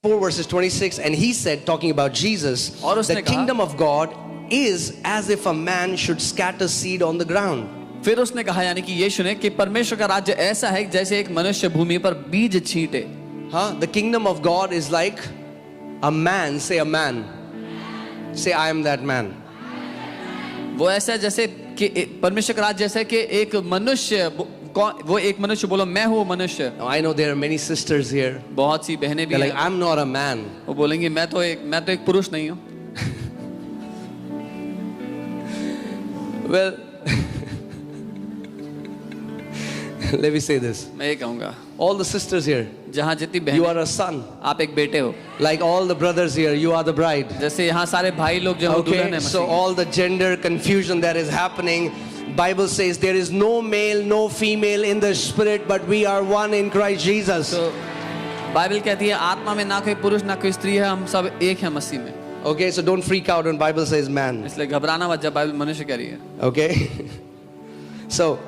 4 verses 26, and he said, talking about Jesus, और उसने the कहा, kingdom of God is as if a man should scatter seed on the ground. फिर उसने कहा, यानी कि यीशु ने, कि परमेश्वर का राज्य ऐसा है जैसे एक मनुष्य भूमि पर बीज छींटे. The kingdom of God is like a man. Say a man. Say I am that man. वो ऐसा है जैसे कि परमेश्वर का राज्य जैसे कि एक मनुष्य, वो एक मनुष्य, बोलो मैं हूँ मनुष्य. Now, I know there are many sisters here. बहुत सी बहनें भी They're like, हैं. I'm not a man. वो बोलेंगी मैं तो एक पुरुष नहीं हूँ. Well, let me say this. मैं ये कहूँगा, All the sisters here, जहाँ जितनी you बहनें, are a son. आप एक बेटे हो. Like all the brothers here, you are the bride. जैसे यहाँ सारे भाई लोग जो हैं वो दुल्हन Okay, है so Masih. all the gender confusion that is happening, Bible says there is no male, no female in the spirit, but we are one in Christ Jesus. तो बाइबल कहती है आत्मा में ना कोई पुरुष ना कोई स्त्री है, हम सब एक हैं मसीह में. Okay, so don't freak out when Bible says man. इसलिए घबराना मत जब बाइबल मनुष्य कह रही है. Okay? So,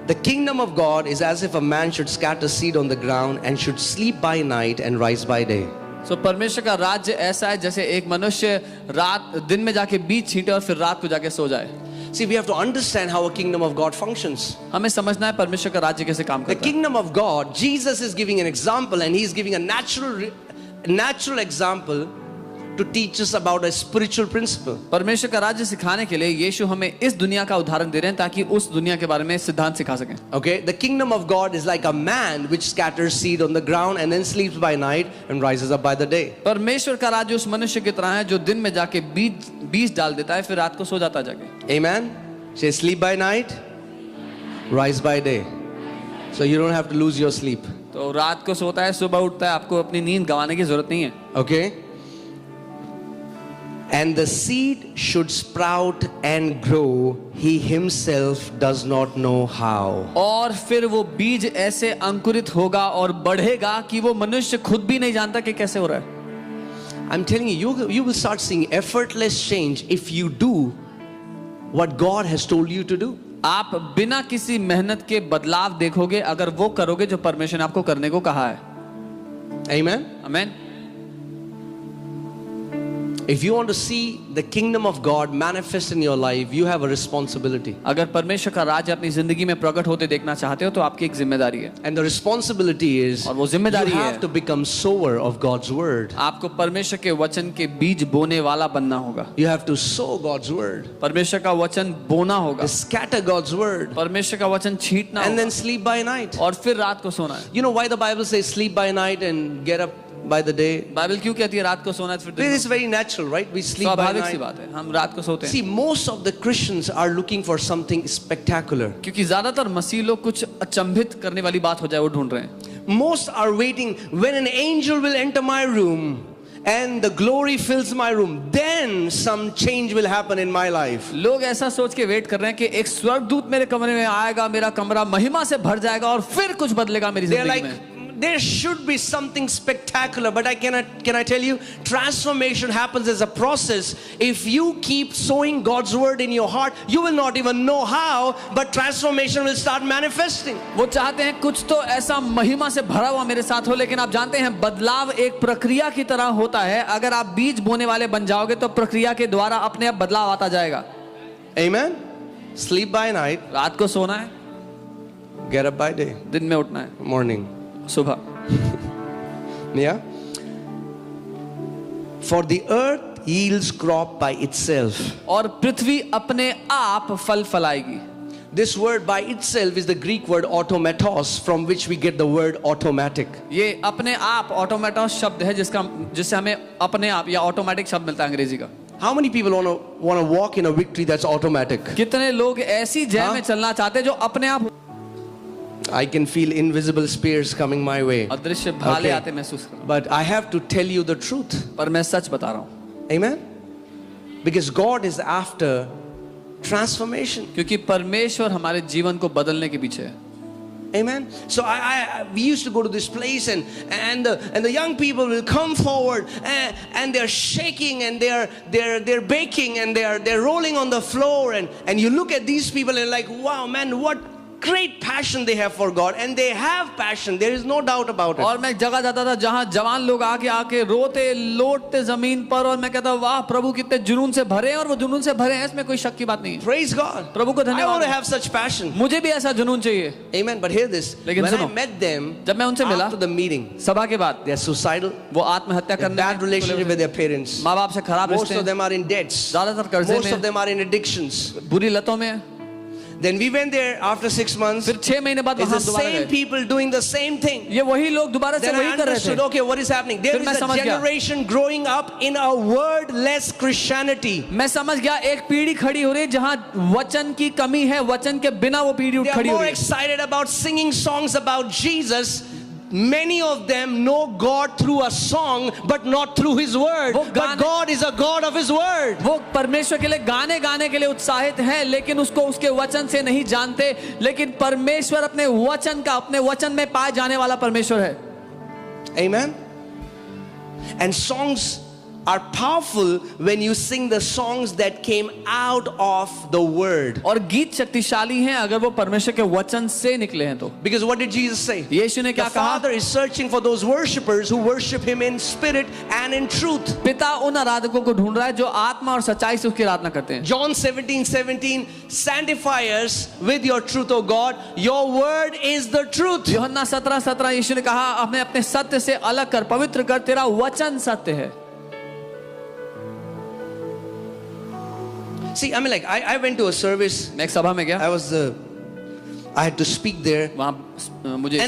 the kingdom of God is as if a man should scatter seed on the ground and should sleep by night and rise by day. So परमेश्वर का राज्य ऐसा है जैसे एक मनुष्य रात दिन में जाके बीज छींटे और फिर रात को जाके सो जाए. See, we have to understand how a kingdom of God functions. हमें समझना है परमेश्वर का राज्य कैसे काम The करता है. kingdom of God, Jesus is giving an example, and he's giving a natural example to teach us about a spiritual principle. परमेश्वर का राज्य सिखाने के लिए यीशु हमें इस दुनिया का उदाहरण दे रहे हैं ताकि उस दुनिया के बारे में सिद्धांत सिखा सकें. Okay, the kingdom of God is like a man which scatters seed on the ground and then sleeps by night and rises up by the day. परमेश्वर का राज्य उस मनुष्य की तरह है जो दिन में जाके बीज डाल देता है, फिर रात को सो जाता है जाके. Amen. Say sleep by night, rise by day. So you don't have to lose your sleep. तो रात को सोता है, सुबह उठता है, आपको अपनी नींद गंवाने की जरूरत नहीं है. Okay. And the seed should sprout and grow, he himself does not know how. और फिर वो बीज ऐसे अंकुरित होगा और बढ़ेगा कि वो मनुष्य खुद भी नहीं जानता कि कैसे हो रहा है. I'm telling you, you will start seeing effortless change if you do what God has told you to do. आप बिना किसी मेहनत के बदलाव देखोगे अगर वो करोगे जो परमेश्वर ने आपको करने को कहा है. Amen. आमीन. If you want to see the kingdom of God manifest in your life, you have a responsibility. अगर परमेश्वर का राज्य अपनी जिंदगी में प्रकट होते देखना चाहते हो तो आपकी एक जिम्मेदारी है. And the responsibility is और वो you जिम्मेदारी have है to become sower of God's word. आपको परमेश्वर के वचन के बीज बोने वाला बनना होगा. You have to sow God's word. परमेश्वर का वचन बोना होगा. Scatter God's word. परमेश्वर का वचन छींटना And होगा. then sleep by night. और फिर रात को सोना है. You know why the Bible says sleep by night and get up by the day? Bible क्यों कहती है रात को सोना है फिर दिन It को? is very natural, right? We sleep by स्वाभाविक सी night. बात है, हम रात को सोते हैं. See, most of the Christians are looking for something spectacular. क्योंकि ज्यादातर मसीह लोग कुछ अचंभित करने वाली बात हो जाए वो ढूंढ रहे हैं. Most are waiting when an angel will enter my room and the glory fills my room, then some change will happen in my life. लोग ऐसा सोच के वेट कर रहे हैं कि एक स्वर्गदूत मेरे कमरे में आएगा, मेरा कमरा महिमा से भर जाएगा और फिर कुछ बदलेगा मेरी They're जिंदगी like, में. there should be something spectacular, but can I tell you, transformation happens as a process. If you keep sowing God's word in your heart, you will not even know how, but transformation will start manifesting. वो चाहते हैं कुछ तो ऐसा महिमा से भरा हुआ मेरे साथ हो, लेकिन आप जानते हैं बदलाव एक प्रक्रिया की तरह होता है. अगर आप बीज बोने वाले बन जाओगे तो प्रक्रिया के द्वारा अपने आप बदलाव आता जाएगा. Amen. Sleep by night, रात को सोना है, get up by day, दिन में उठना है, morning. सुबह. Yeah. For the earth yields crop by itself. और पृथ्वी अपने आप फल फलाएगी. This word by itself is the Greek word automatos, from which we get the word automatic. ये अपने आप ऑटोमेटोस शब्द है जिससे हमें अपने आप या ऑटोमेटिक शब्द मिलता है अंग्रेजी का. How many people want to walk in a victory that's automatic? कितने लोग ऐसी जय में चलना चाहते हैं जो अपने आप I can feel invisible spears coming my way. अदृश्य भाले आते महसूस कर. But I have to tell you the truth. पर मैं सच बता रहा हूँ. Amen? Because God is after transformation. क्योंकि परमेश्वर हमारे जीवन को बदलने के पीछे है. Amen. So we used to go to this place and the young people will come forward and they're shaking and they're baking and they're rolling on the floor and you look at these people and like, wow man, what great passion they have for God, and they have passion. There is no doubt about it. और मैं एक जगह जाता था जहां जवान लोग आके आके रोते लोटते जमीन पर, और मैं कहता वाह प्रभु कितने जुनून से भरे हैं, और वो जुनून से भरे हैं, इसमें कोई शक की बात नहीं है। Praise God. प्रभु को I want धन्यवाद। to have such passion. मुझे भी ऐसा जुनून चाहिए। Amen. But hear this. लेकिन When I सुनो, met them जब मैं उनसे मिला after the meeting, सभा के बाद, they are suicidal, वो आत्महत्या they have करने bad relationship with their parents. माँ बाप से खराब Most रिश्ते of हैं, them are in debts. ज्यादातर कर्जे Most of में, them are in addictions. बुरी लतों में। Then we went there after 6 months. फिर 6 महीने बाद It's the वहां दोबारा same गए। people doing the same thing. ये वही लोग दोबारा से Then I वही कर रहे understood, थे। okay, what is happening? There फिर is मैं a समझ गया। generation growing up in a wordless Christianity. मैं समझ गया, एक पीढ़ी खड़ी हो रही है जहां वचन की कमी है, वचन के बिना वो पीढ़ी They are खड़ी हो more रही है। excited about singing songs about Jesus. Many of them know God through a song, but not through His word. वो But गाने- God is a God of His word. वो परमेश्वर के लिए गाने गाने के लिए उत्साहित हैं, लेकिन उसको उसके वचन से नहीं जानते। लेकिन परमेश्वर अपने वचन का, अपने वचन में पाए जाने वाला परमेश्वर है। Amen. And songs are powerful when you sing the songs that came out of the word. और गीत शक्तिशाली हैं अगर वो परमेश्वर के वचन से निकले हैं तो। Because what did Jesus say? यीशु ने The क्या कहा? Father is searching for those worshipers who worship Him in spirit and in truth. पिता उन आराधकों को ढूंढ रहा है जो आत्मा और सच्चाई से उसकी आराधना करते हैं। John 17:17, sanctify us with your truth, O God. Your word is the truth. यूहन्ना 17:17 यीशु ने कहा, हमें अपने सत्य से अलग कर, पवित्र कर, तेरा वचन सत्य है। See, I mean, like, I went to a service. मैं एक सभा में गया, I had to speak there. वहां मुझे